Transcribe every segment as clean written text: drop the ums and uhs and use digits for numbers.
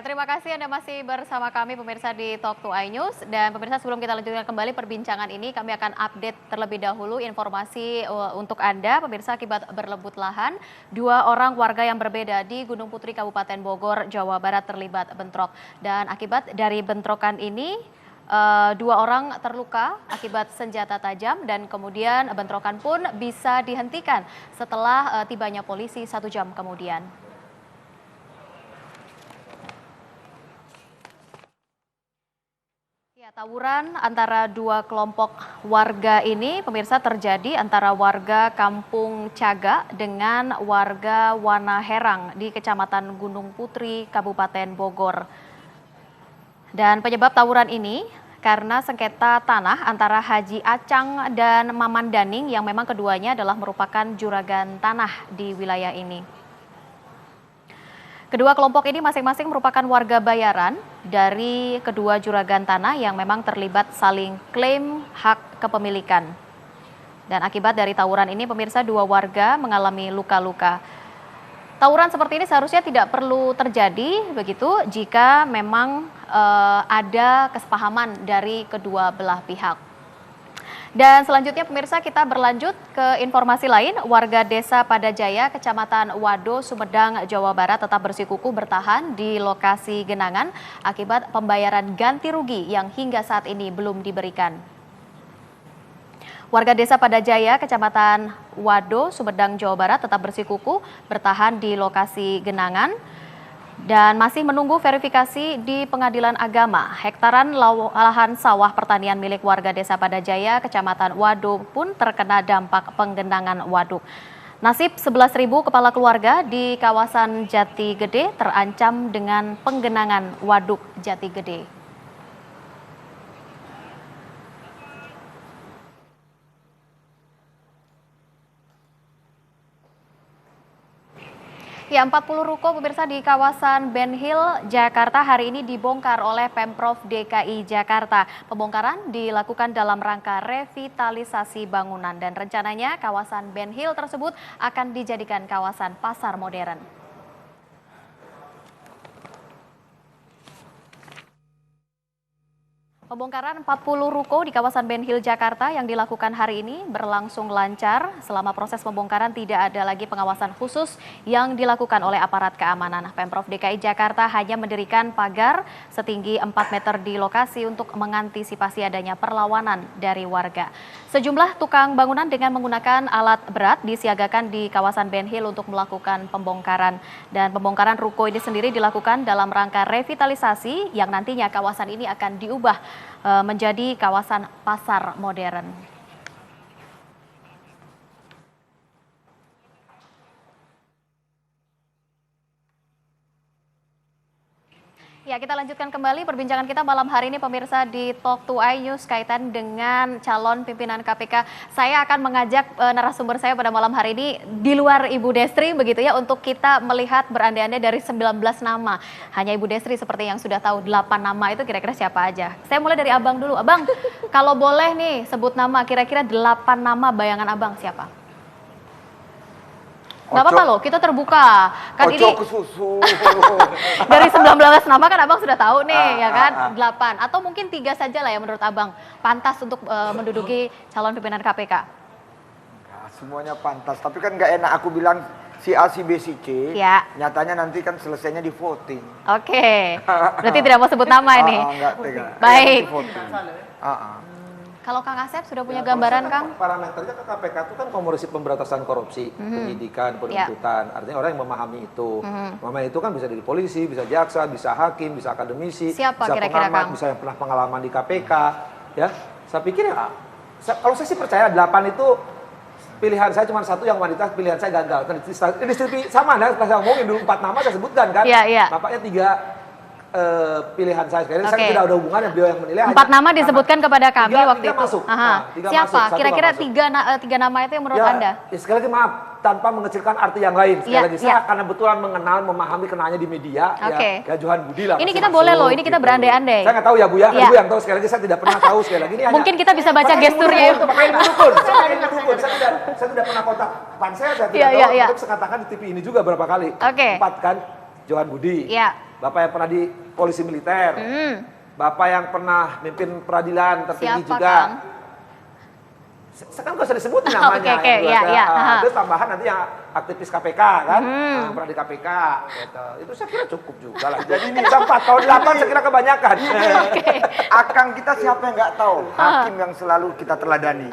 Ya, terima kasih Anda masih bersama kami pemirsa di Talk to iNews. Dan pemirsa, sebelum kita lanjutkan kembali perbincangan ini, kami akan update terlebih dahulu informasi untuk Anda. Pemirsa, akibat berlebut lahan, 2 orang warga yang berbeda di Gunung Putri Kabupaten Bogor, Jawa Barat terlibat bentrok. Dan akibat dari bentrokan ini, 2 orang terluka akibat senjata tajam dan kemudian bentrokan pun bisa dihentikan setelah tibanya polisi 1 jam kemudian. Tawuran antara 2 kelompok warga ini, pemirsa, terjadi antara warga Kampung Caga dengan warga Wanaherang di Kecamatan Gunung Putri, Kabupaten Bogor. Dan penyebab tawuran ini karena sengketa tanah antara Haji Acang dan Maman Daning yang memang keduanya adalah merupakan juragan tanah di wilayah ini. Kedua kelompok ini masing-masing merupakan warga bayaran dari kedua juragan tanah yang memang terlibat saling klaim hak kepemilikan. Dan akibat dari tawuran ini, pemirsa, 2 warga mengalami luka-luka. Tawuran seperti ini seharusnya tidak perlu terjadi begitu jika memang ada kesepahaman dari kedua belah pihak. Dan selanjutnya pemirsa, kita berlanjut ke informasi lain. Warga desa Padajaya, Kecamatan Wado, Sumedang, Jawa Barat tetap bersikukuh bertahan di lokasi genangan akibat pembayaran ganti rugi yang hingga saat ini belum diberikan. Warga desa Padajaya, Kecamatan Wado, Sumedang, Jawa Barat tetap bersikukuh bertahan di lokasi genangan dan masih menunggu verifikasi di Pengadilan Agama. Hektaran lahan sawah pertanian milik warga desa Padajaya, Kecamatan Waduk pun terkena dampak penggenangan waduk. Nasib 11.000 kepala keluarga di kawasan Jati Gede terancam dengan penggenangan waduk Jati Gede. Ya, 40 ruko pemirsa di kawasan Ben Hill, Jakarta hari ini dibongkar oleh Pemprov DKI Jakarta. Pembongkaran dilakukan dalam rangka revitalisasi bangunan dan rencananya kawasan Ben Hill tersebut akan dijadikan kawasan pasar modern. Pembongkaran 40 ruko di kawasan Ben Hill, Jakarta yang dilakukan hari ini berlangsung lancar. Selama proses pembongkaran tidak ada lagi pengawasan khusus yang dilakukan oleh aparat keamanan. Pemprov DKI Jakarta hanya mendirikan pagar setinggi 4 meter di lokasi untuk mengantisipasi adanya perlawanan dari warga. Sejumlah tukang bangunan dengan menggunakan alat berat disiagakan di kawasan Ben Hill untuk melakukan pembongkaran. Dan pembongkaran ruko ini sendiri dilakukan dalam rangka revitalisasi yang nantinya kawasan ini akan diubah menjadi kawasan pasar modern. Ya, kita lanjutkan kembali perbincangan kita malam hari ini pemirsa di Talk to iNews kaitan dengan calon pimpinan KPK. Saya akan mengajak narasumber saya pada malam hari ini di luar Ibu Destri begitu ya, untuk kita melihat berandai-andai dari 19 nama. Hanya Ibu Destri seperti yang sudah tahu 8 nama itu kira-kira siapa aja. Saya mulai dari Abang dulu. Abang, kalau boleh nih sebut nama, kira-kira 8 nama bayangan Abang siapa? Nggak apa-apa loh, kita terbuka. Kan ini dari 19 nama kan Abang sudah tahu nih, ya kan? 8 atau mungkin 3 saja lah ya menurut Abang pantas untuk menduduki calon pimpinan KPK. Semuanya pantas, tapi kan nggak enak aku bilang si A, si B, si C. Ya. Nyatanya nanti kan selesainya di voting. Oke, berarti tidak mau sebut nama ini. Enggak, baik. Kalau Kang Asep sudah punya gambaran, Kang? Parameternya ke KPK itu kan Komisi Pemberantasan Korupsi, penyidikan, penuntutan. Artinya orang yang memahami itu. Memahami itu kan bisa dari polisi, bisa jaksa, bisa hakim, bisa akademisi, siapa bisa kira-kira, pengamat, Kang? bisa yang pernah pengalaman di KPK. Ya, saya pikir ya, kalau saya sih percaya 8 itu pilihan saya cuma 1 yang wanita, pilihan saya gagal. Ini sama, saya ngomongin dulu 4 nama saya sebutkan kan. Nampaknya 3 pilihan saya sekali. Saya tidak ada hubungannya, beliau yang menilai. 4 nama disebutkan kepada kami waktu itu. Masuk. Siapa? Kira-kira 3 nama itu yang menurut Anda? Ya, sekali lagi maaf, tanpa mengecilkan arti yang lain. Sekali lagi saya karena betulan mengenal, memahami kenanya di media. Ya Johan Budi lah. Ini kita boleh loh, ini kita berandai-andai. Saya nggak tahu ya Bu ya, Ibu yang tahu. Sekali lagi saya tidak pernah tahu sekali lagi. Ini mungkin kita bisa baca gesturnya. Saya tidak pernah kontak pansel, saya tidak tahu. Untuk saya katakan di TV ini juga berapa kali. 4 kan, Johan Budi. Bapak yang pernah di polisi militer, Bapak yang pernah mimpin peradilan tertinggi Siapa, juga. Kang? Sekarang nggak usah disebutin namanya. Oke, ya. Terus tambahan nanti yang aktivis KPK kan, yang pernah di KPK. Gitu. Itu saya kira cukup juga lah. Jadi ini 4 tahun 8 saya kira kebanyakan. Akang kita siapa yang nggak tahu? Hakim yang selalu kita teladani.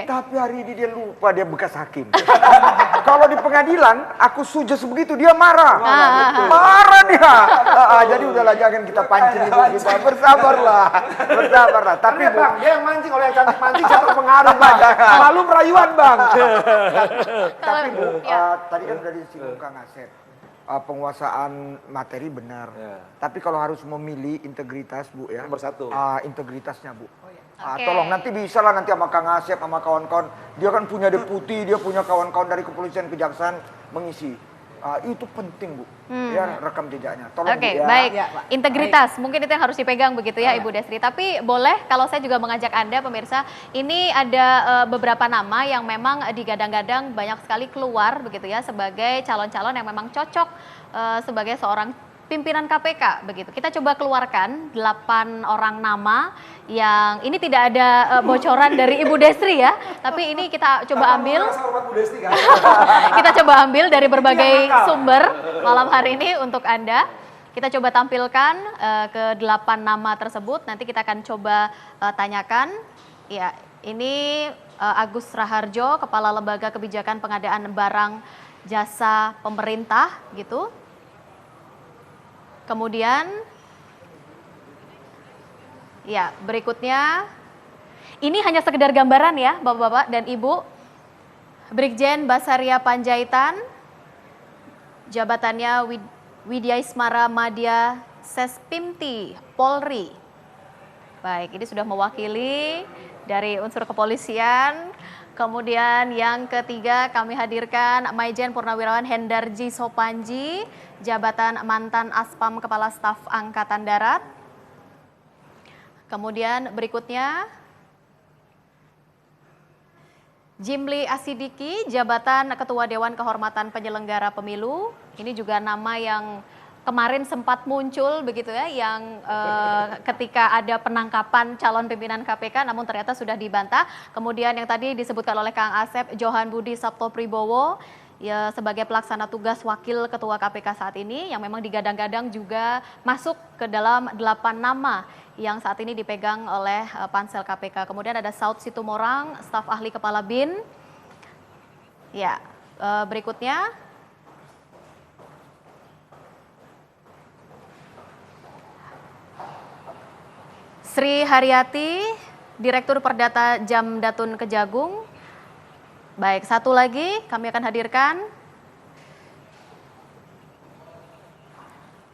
Tapi hari ini dia lupa dia bekas hakim. Kalau di pengadilan, aku sujud sebegitu, dia marah. Marah dia. Jadi udahlah jangan kita pancing ibu kita. Bersabarlah. Tapi Bang, dia yang mancing, kalau yang cantik mancing saya terpengaruh Bang. Malu merayuan Bang. Tapi Bu, tadi kan udah disinggung Kang Asep. Penguasaan materi benar. Tapi kalau harus memilih integritas Bu ya. Nomor 1. Integritasnya Bu. Tolong nanti bisa lah nanti sama Kang Asep sama kawan-kawan. Dia kan punya deputi, dia punya kawan-kawan dari kepolisian kejaksaan mengisi. Itu penting Bu. Ya rekam jejaknya. Tolong Bu ya. Baik. Integritas mungkin itu yang harus dipegang begitu ya Ibu Desri. Tapi boleh kalau saya juga mengajak Anda pemirsa, ini ada beberapa nama yang memang digadang-gadang banyak sekali keluar begitu ya sebagai calon-calon yang memang cocok sebagai seorang pimpinan KPK begitu. Kita coba keluarkan 8 orang nama yang ini tidak ada bocoran dari Ibu Desri ya, tapi ini kita coba ambil. Kita coba ambil dari berbagai sumber malam hari ini untuk Anda. Kita coba tampilkan ke 8 nama tersebut. Nanti kita akan coba tanyakan. Ya, ini Agus Raharjo, Kepala Lembaga Kebijakan Pengadaan Barang Jasa Pemerintah gitu. Kemudian, ya berikutnya, ini hanya sekedar gambaran ya Bapak-Bapak dan Ibu. Brigjen Basaria Panjaitan, jabatannya Widya Ismara Madya Sespimti, Polri. Baik, ini sudah mewakili dari unsur kepolisian. Kemudian yang ketiga kami hadirkan Maijen Purnawirawan Hendarji Sopanji, jabatan mantan Aspam Kepala Staf Angkatan Darat. Kemudian berikutnya Jimli Asidiki, jabatan Ketua Dewan Kehormatan Penyelenggara Pemilu. Ini juga nama yang kemarin sempat muncul begitu ya, yang ketika ada penangkapan calon pimpinan KPK namun ternyata sudah dibantah. Kemudian yang tadi disebutkan oleh Kang Asep, Johan Budi Sabto Pribowo ya sebagai pelaksana tugas wakil ketua KPK saat ini yang memang digadang-gadang juga masuk ke dalam 8 nama yang saat ini dipegang oleh pansel KPK. Kemudian ada Saud Situmorang, staf ahli kepala BIN. Ya, berikutnya Sri Haryati, Direktur Perdata Jamdatun Kejagung. Baik, satu lagi kami akan hadirkan.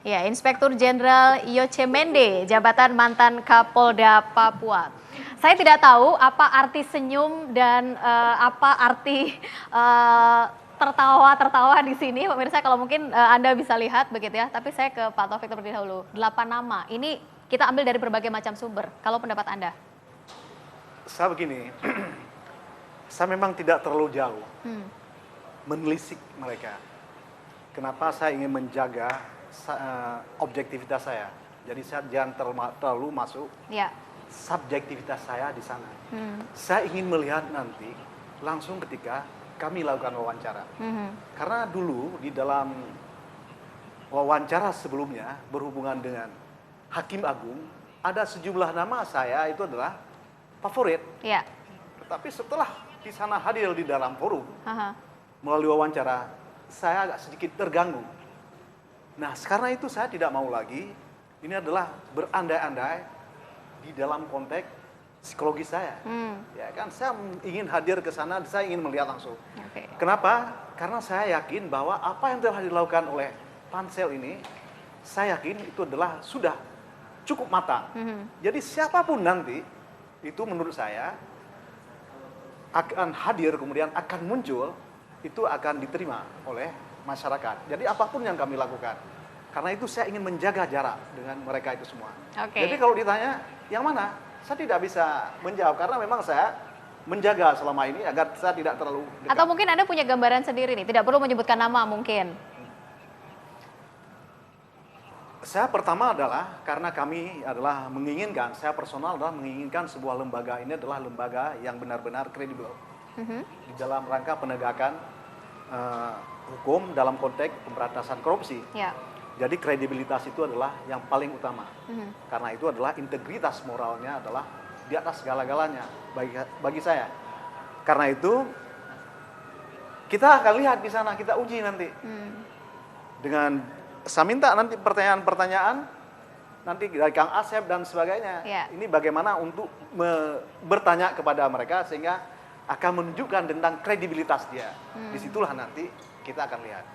Ya, Inspektur Jenderal Yoce Mende, jabatan mantan Kapolda Papua. Saya tidak tahu apa arti senyum dan apa arti tertawa di sini, pemirsa. Kalau mungkin Anda bisa lihat begitu ya. Tapi saya ke Pak Taufik terlebih dahulu. 8 nama. Ini kita ambil dari berbagai macam sumber. Kalau pendapat Anda? Saya begini, saya memang tidak terlalu jauh menelisik mereka. Kenapa saya ingin menjaga objektivitas saya. Jadi saya jangan terlalu masuk subjektivitas saya di sana. Saya ingin melihat nanti langsung ketika kami lakukan wawancara. Karena dulu di dalam wawancara sebelumnya berhubungan dengan Hakim Agung, ada sejumlah nama saya itu adalah favorit. Ya. Tetapi setelah di sana hadir di dalam forum, melalui wawancara, saya agak sedikit terganggu. Nah, karena itu saya tidak mau lagi, ini adalah berandai-andai di dalam konteks psikologi saya. Ya kan, saya ingin hadir ke sana, saya ingin melihat langsung. Kenapa? Karena saya yakin bahwa apa yang telah dilakukan oleh pansel ini, saya yakin itu adalah sudah cukup matang. Jadi siapapun nanti, itu menurut saya akan hadir kemudian akan muncul, itu akan diterima oleh masyarakat. Jadi apapun yang kami lakukan. Karena itu saya ingin menjaga jarak dengan mereka itu semua. Jadi kalau ditanya, yang mana? Saya tidak bisa menjawab karena memang saya menjaga selama ini agar saya tidak terlalu dekat. Atau mungkin Anda punya gambaran sendiri nih, tidak perlu menyebutkan nama mungkin. Saya pertama adalah karena kami adalah menginginkan, saya personal adalah menginginkan sebuah lembaga ini adalah lembaga yang benar-benar kredibel di dalam rangka penegakan hukum dalam konteks pemberantasan korupsi. Ya. Jadi kredibilitas itu adalah yang paling utama. Karena itu adalah integritas moralnya adalah di atas segala-galanya bagi saya. Karena itu kita akan lihat di sana, kita uji nanti. Dengan saya minta nanti pertanyaan-pertanyaan nanti dari Kang Asep dan sebagainya. Ya. Ini bagaimana untuk bertanya kepada mereka sehingga akan menunjukkan tentang kredibilitas dia. Disitulah nanti kita akan lihat.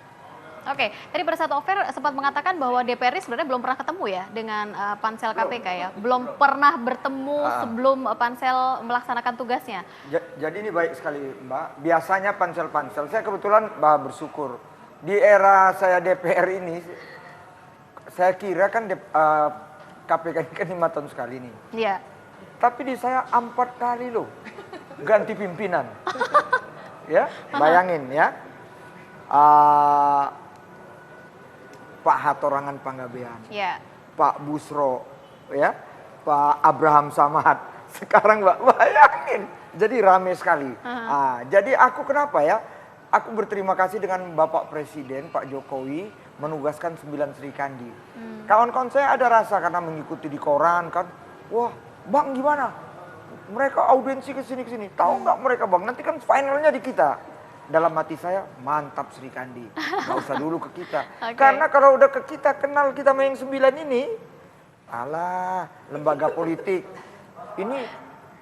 Oke, tadi pada saat offer sempat mengatakan bahwa DPR ini sebenarnya belum pernah ketemu ya dengan pansel KPK ya, belum pernah bertemu sebelum pansel melaksanakan tugasnya. Jadi ini baik sekali Mbak. Biasanya pansel-pansel, saya kebetulan bersyukur di era saya DPR ini, saya kira kan KPK ini kan 5 tahun sekali nih. Iya. Tapi di saya 4 kali loh ganti pimpinan. Ya, bayangin ya. Pak Hatorangan Panggabean, Ya. Pak Busro, ya, Pak Abraham Samad. Sekarang Mbak bayangin, jadi rame sekali. Jadi aku kenapa ya? Aku berterima kasih dengan Bapak Presiden Pak Jokowi menugaskan 9 Sri Kandi. Kawan-kawan saya ada rasa karena mengikuti di koran kan, wah Bang gimana? Mereka audiensi ke sini. Tahu nggak mereka Bang? Nanti kan finalnya di kita. Dalam hati saya, mantap Sri Kandi. Nggak usah dulu ke kita. Karena kalau udah ke kita, kenal kita main 9 ini, alah, lembaga politik. Ini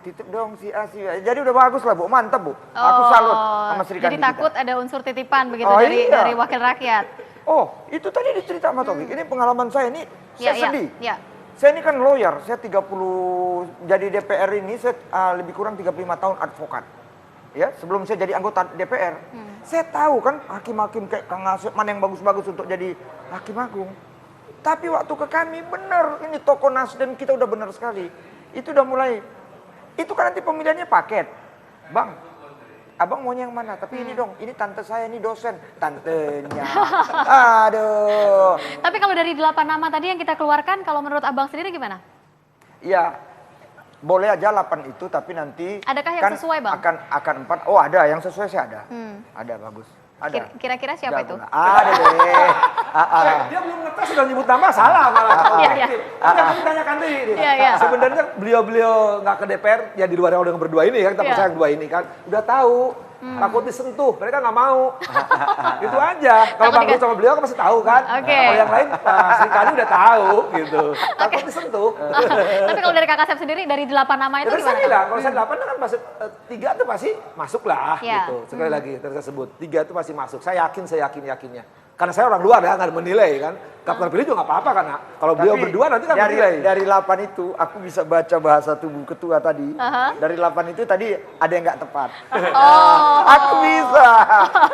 titip dong si A, si A. Jadi udah bagus lah Bu, mantap Bu. Aku salut sama Sri Kandi. Jadi takut ada unsur titipan begitu iya. dari wakil rakyat. Oh, itu tadi dicerita sama Taufik. Ini pengalaman saya ini, saya sedih. Ya. Saya ini kan lawyer, saya 30, jadi DPR ini saya lebih kurang 35 tahun advokat. Ya, sebelum saya jadi anggota DPR, saya tahu kan hakim-hakim kayak Kang Asep mana yang bagus-bagus untuk jadi hakim agung. Tapi waktu ke kami benar, ini tokoh Nasdem kita udah benar sekali. Itu udah mulai, itu kan nanti pemilihannya paket. Bang, abang maunya yang mana? Tapi ini dong, ini tante saya, ini dosen. Tantenya, aduh. Tapi kalau dari 8 nama tadi yang kita keluarkan, kalau menurut abang sendiri gimana? Ya, boleh aja 8 itu, tapi nanti adakah yang kan sesuai Bang? Akan 4. Oh ada, yang sesuai sih ada. Ada, bagus. Ada. Kira-kira siapa itu? Ada deh. Dia belum ngetes sudah nyebut nama, salah malah. Kami tanyakan deh. Sebenarnya beliau nggak ke DPR, ya di luar yang udah berdua ini kan, kita percaya yang 2 ini kan, udah tahu. Takut disentuh, mereka nggak mau. Itu aja. Kalau Bang Ruth sama beliau kan pasti tahu kan. Kalau yang lain, Sri Kandi udah tahu gitu. Takut disentuh. Tapi kalau dari Kak Asep sendiri, dari 8 nama itu terus gimana? Bilang, kalau saya 8 kan masuk 3 tuh pasti masuk lah gitu. Sekali lagi terus sebut 3 itu pasti masuk. Saya yakinnya. Karena saya orang luar ya, nggak menilai kan. Kalau terpilih juga nggak apa-apa karena kalau beliau berdua nanti kan menilai. Dari 8 itu aku bisa baca bahasa tubuh ketua tadi. Dari 8 itu tadi ada yang nggak tepat. Aku bisa.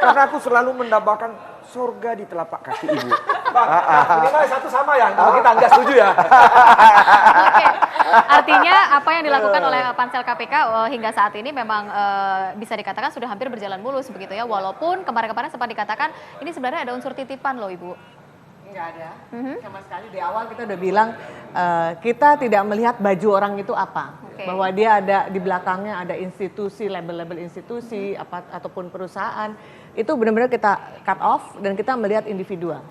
Karena aku selalu mendambakan surga di telapak kaki ibu. Bang, minimal satu sama ya. Kalau kita nggak setuju ya. Oke. Artinya apa yang dilakukan oleh pansel KPK hingga saat ini memang bisa dikatakan sudah hampir berjalan mulus begitu ya. Walaupun kemarin-kemarin sempat dikatakan ini sebenarnya ada unsur titipan loh Ibu. Enggak ada, sama sekali. Di awal kita udah bilang kita tidak melihat baju orang itu apa. Bahwa dia ada di belakangnya ada institusi, label-label institusi ataupun perusahaan. Itu benar-benar kita cut off dan kita melihat individual.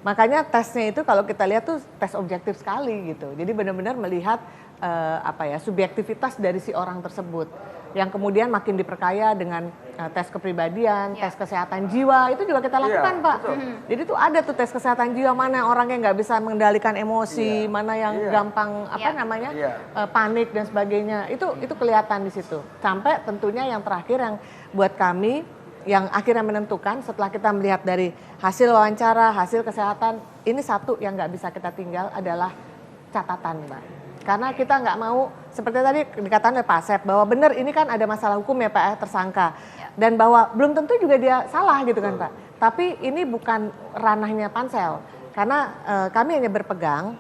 Makanya tesnya itu kalau kita lihat tuh tes objektif sekali gitu. Jadi benar-benar melihat subjektivitas dari si orang tersebut. Yang kemudian makin diperkaya dengan tes kepribadian, tes kesehatan jiwa, itu juga kita lakukan Pak. Jadi tuh ada tuh tes kesehatan jiwa, mana orang yang nggak bisa mengendalikan emosi, mana yang gampang panik dan sebagainya. Itu kelihatan di situ. Sampai tentunya yang terakhir yang buat kami yang akhirnya menentukan setelah kita melihat dari hasil wawancara, hasil kesehatan, ini satu yang nggak bisa kita tinggal adalah catatan Mbak. Karena kita nggak mau, seperti tadi dikatakan oleh Pak Asep, bahwa benar ini kan ada masalah hukum ya Pak, tersangka. Dan bahwa belum tentu juga dia salah gitu kan Pak. Tapi ini bukan ranahnya pansel. Karena kami hanya berpegang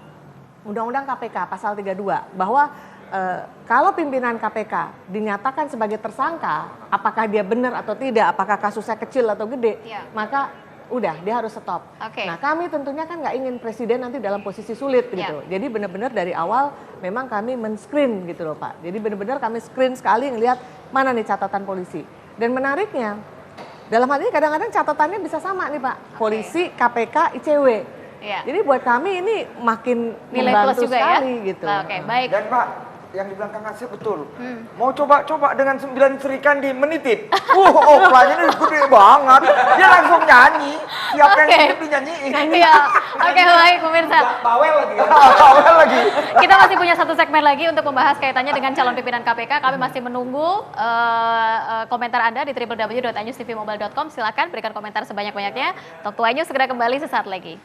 Undang-Undang KPK pasal 32, bahwa kalau pimpinan KPK dinyatakan sebagai tersangka, apakah dia benar atau tidak, apakah kasusnya kecil atau gede, maka udah dia harus stop. Nah kami tentunya kan nggak ingin presiden nanti dalam posisi sulit gitu. Jadi benar-benar dari awal memang kami men-screen gitu loh Pak. Jadi benar-benar kami screen sekali ngelihat mana nih catatan polisi. Dan menariknya dalam hal ini kadang-kadang catatannya bisa sama nih Pak. Polisi, KPK, ICW. Jadi buat kami ini makin nilai membantu plus juga sekali ya. gitu. Baik. Dan Pak, yang dibilang Kang Asep betul. Mau coba-coba dengan 9 Serikandi menitip. Oplanya ini gede banget. Dia langsung nyanyi. Siapa yang nitip dinyanyiin. Iya. Baik pemirsa. Bawel lagi ya. Bawel lagi. Kita masih punya satu segmen lagi untuk membahas kaitannya dengan calon pimpinan KPK. Kami masih menunggu komentar Anda di www.iNewsTVmobile.com. Silakan berikan komentar sebanyak-banyaknya. Talk to iNews segera kembali sesaat lagi.